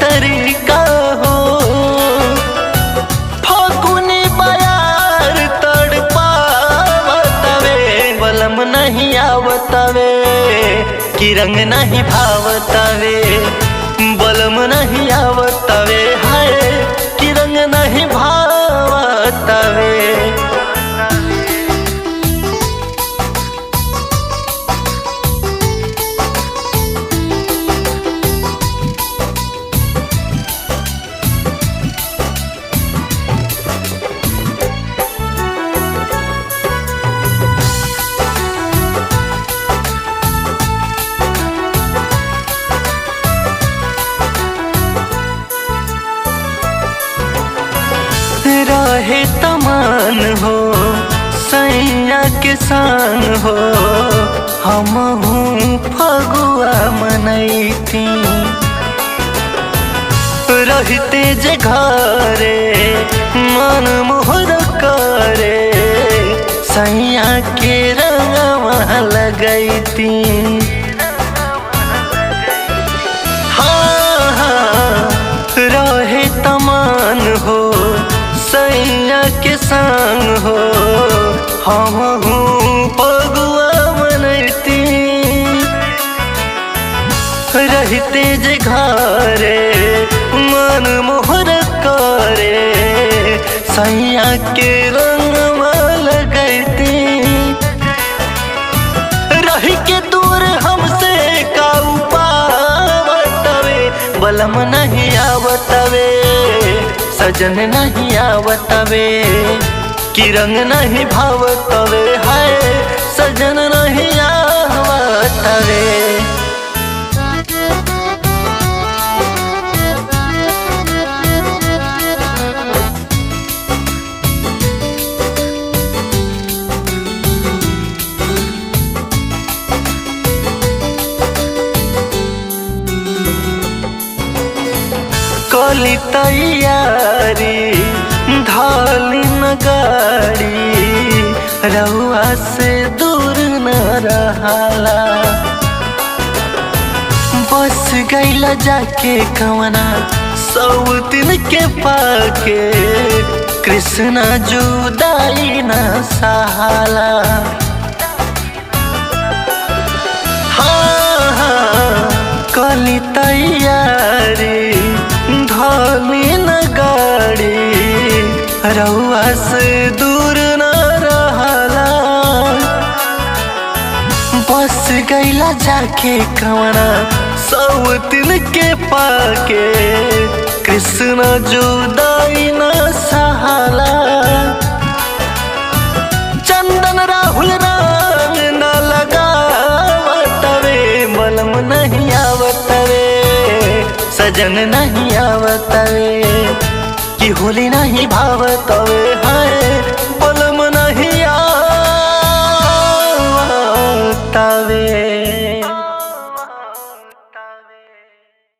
तरीका हो। फागुनी बयार तड़पावतवे बलम नहीं आवतवे कि रंग नहीं भावतवे बलम नहीं आवतवे हाय कि रंग नहीं भावतवे। रहे तमान हो सैया के संग हो हम फगुआ मनैती। रहते जे घरे मन मोहर करे सैया के रंगवा लगैती। हाँ हाँ रहे तमान हो सैया के संग हो हम फगुआ मनैती। रहते जे घरे मन मोहर करे सैया के रंगवा लगैती। रही के दूर हमसे काऊ पावतवे बलम नहीं आवतवे सजन नहीं आवतवे कि रंग नहीं भावतवे हाय सजन नहीं आवतवे। कली तैयारी धाली न गाड़ी रहुआ से दूर न रहाला। बस गैला जाके कवना सौतिन के पाके कृष्ण जुदाई न सहाला। हाँ हाँ कली तैयारी धाली न गाड़ी रहुआ से दूर न रहला। बस गैला जाके कवना सौतिन के पाके कृष्ण जुदाई न सहाला। चंदन राहुल रंग न लगावतवे बलम नहीं आवतवे सजन नहीं आवतवे कि होली नहीं भावतवे हाय